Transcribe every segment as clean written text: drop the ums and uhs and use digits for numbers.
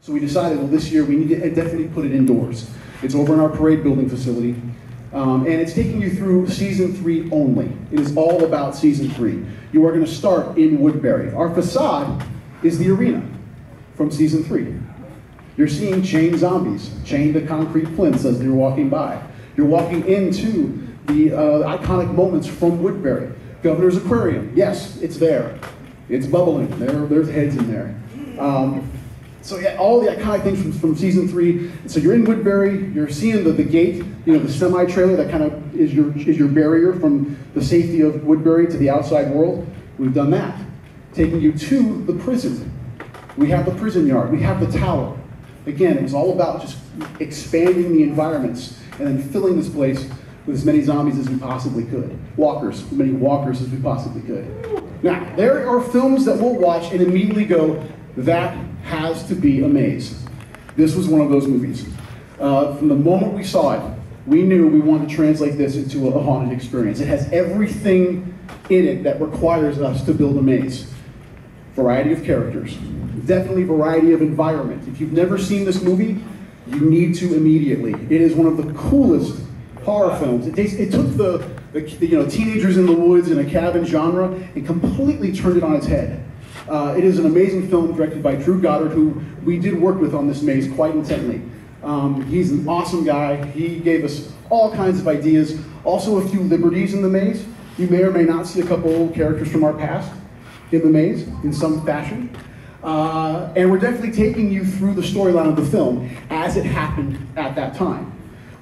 So we decided, well, this year we need to definitely put it indoors. It's over in our parade building facility. And it's taking you through season 3 only. It is all about season 3. You are going to start in Woodbury. Our facade is the arena from season 3. You're seeing chained zombies, chained to concrete plinths as they're walking by. You're walking into the iconic moments from Woodbury. Governor's Aquarium, yes, it's there. It's bubbling, there's heads in there. So yeah, all the iconic things from season 3. So you're in Woodbury, you're seeing the gate, the semi-trailer that kind of is your barrier from the safety of Woodbury to the outside world. We've done that. Taking you to the prison. We have the prison yard, we have the tower. Again, it was all about just expanding the environments and then filling this place with as many zombies as we possibly could. Walkers, as many walkers as we possibly could. Now, there are films that we'll watch and immediately go, that has to be a maze. This was one of those movies. From the moment we saw it, we knew we wanted to translate this into a haunted experience. It has everything in it that requires us to build a maze. Variety of characters, definitely variety of environment. If you've never seen this movie, you need to immediately. It is one of the coolest horror films. It took the teenagers in the woods in a cabin genre and completely turned it on its head. It is an amazing film directed by Drew Goddard, who we did work with on this maze quite intently. He's an awesome guy. He gave us all kinds of ideas, also a few liberties in the maze. You may or may not see a couple old characters from our past in the maze in some fashion. And we're definitely taking you through the storyline of the film as it happened at that time.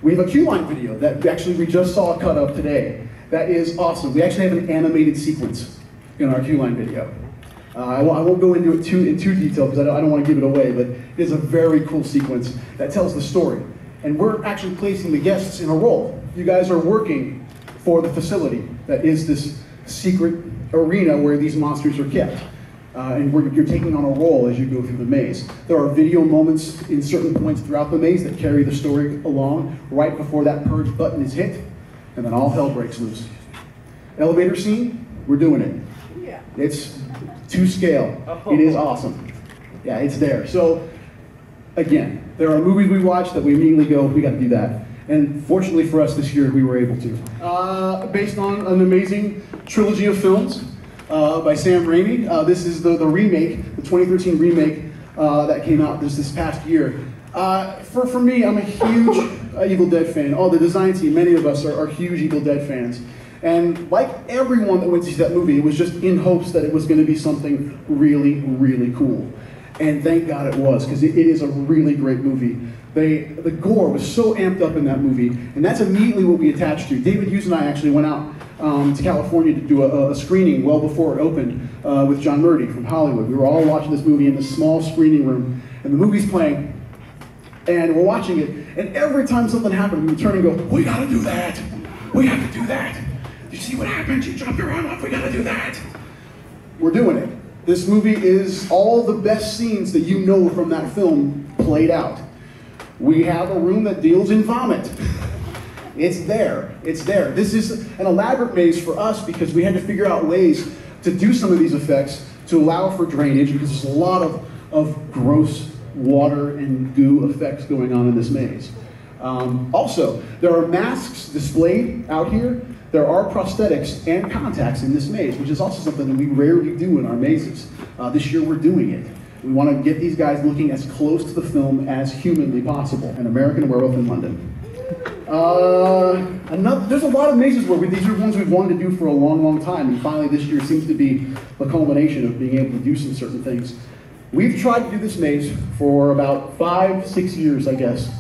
We have a Q-line video that we just saw a cut of today. That is awesome. We actually have an animated sequence in our Q-line video. I won't go into it in too detail because I don't want to give it away, but it is a very cool sequence that tells the story. And we're actually placing the guests in a role. You guys are working for the facility that is this secret arena where these monsters are kept. And you're taking on a role as you go through the maze. There are video moments in certain points throughout the maze that carry the story along right before that purge button is hit, and then all hell breaks loose. Elevator scene, we're doing it. Yeah. It's to scale. Oh. It is awesome. Yeah, it's there. So, again, there are movies we watch that we immediately go, we got to do that. And fortunately for us this year, we were able to. Based on an amazing trilogy of films by Sam Raimi. This is the remake, the 2013 remake that came out this past year. For me, I'm a huge Evil Dead fan. The design team, many of us are huge Evil Dead fans. And like everyone that went to see that movie, it was just in hopes that it was going to be something really, really cool. And thank God it was, because it is a really great movie. The gore was so amped up in that movie, and that's immediately what we attached to. David Hughes and I actually went out to California to do a screening well before it opened with John Murdy from Hollywood. We were all watching this movie in this small screening room, and the movie's playing, and we're watching it, and every time something happened, we would turn and go, we gotta do that! We have to do that! Did you see what happened? She jumped around off, we gotta do that! We're doing it. This movie is all the best scenes that you know from that film played out. We have a room that deals in vomit. It's there, it's there. This is an elaborate maze for us because we had to figure out ways to do some of these effects to allow for drainage, because there's a lot of gross water and goo effects going on in this maze. Also, there are masks displayed out here. There are prosthetics and contacts in this maze, which is also something that we rarely do in our mazes. This year we're doing it. We want to get these guys looking as close to the film as humanly possible. An American Werewolf in London. There's a lot of mazes where these are ones we've wanted to do for a long, long time, and finally this year seems to be the culmination of being able to do some certain things. We've tried to do this maze for about 5-6 years, I guess,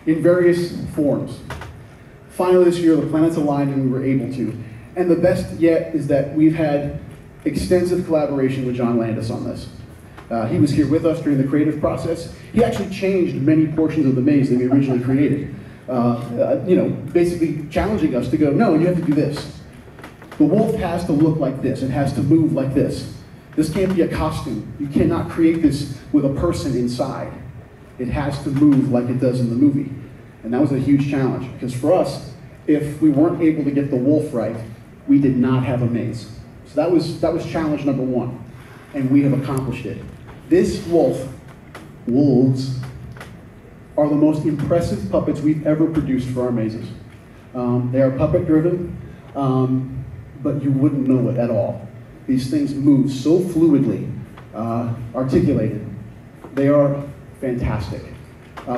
in various forms. Finally this year, the planets aligned and we were able to. And the best yet is that we've had extensive collaboration with John Landis on this. He was here with us during the creative process. He actually changed many portions of the maze that we originally created. Basically challenging us to go, no, you have to do this. The wolf has to look like this. It has to move like this. This can't be a costume. You cannot create this with a person inside. It has to move like it does in the movie. And that was a huge challenge, because for us, if we weren't able to get the wolf right, we did not have a maze. So that was challenge number one, and we have accomplished it. This wolf wolves are the most impressive puppets we've ever produced for our mazes. They are puppet driven, but you wouldn't know it at all. These things move so fluidly, articulated. They are fantastic.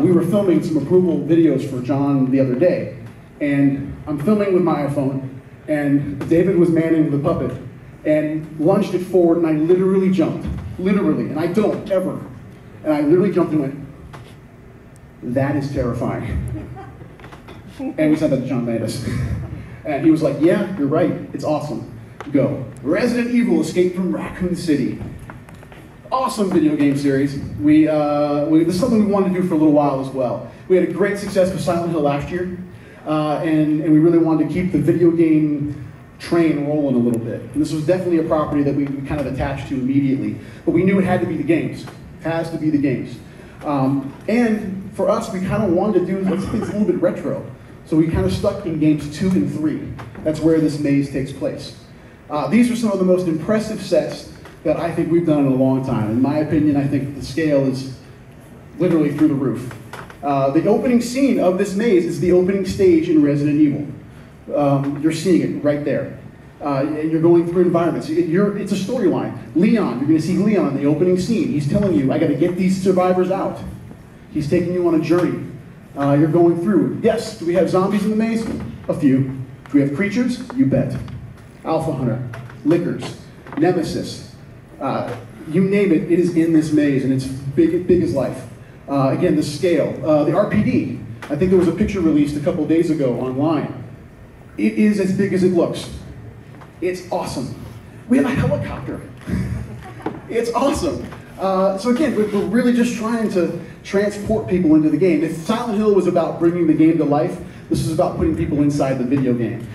We were filming some approval videos for John the other day, and I'm filming with my iPhone, and David was manning the puppet, and lunged it forward, and I literally jumped, and I don't, ever. And I literally jumped and went, that is terrifying. And we said that to John Landis. And he was like, yeah, you're right, it's awesome. Go. Resident Evil Escape from Raccoon City. Awesome video game series. This is something we wanted to do for a little while as well. We had a great success with Silent Hill last year, and we really wanted to keep the video game train rolling a little bit. And this was definitely a property that we kind of attached to immediately. But we knew it had to be the games. It has to be the games. And for us, we kind of wanted to do something a little bit retro. So we kind of stuck in games 2 and 3. That's where this maze takes place. These are some of the most impressive sets that I think we've done in a long time. In my opinion, I think the scale is literally through the roof. The opening scene of this maze is the opening stage in Resident Evil. You're seeing it right there. You're going through environments. It's a storyline. Leon, you're going to see Leon in the opening scene. He's telling you, I got to get these survivors out. He's taking you on a journey. You're going through. Yes, do we have zombies in the maze? A few. Do we have creatures? You bet. Alpha Hunter, Lickers, Nemesis. You name it, it is in this maze, and it's big as life. Again, the scale. The RPD. I think there was a picture released a couple days ago online. It is as big as it looks. It's awesome. We have a helicopter. It's awesome. So again, we're really just trying to transport people into the game. If Silent Hill was about bringing the game to life, this is about putting people inside the video game.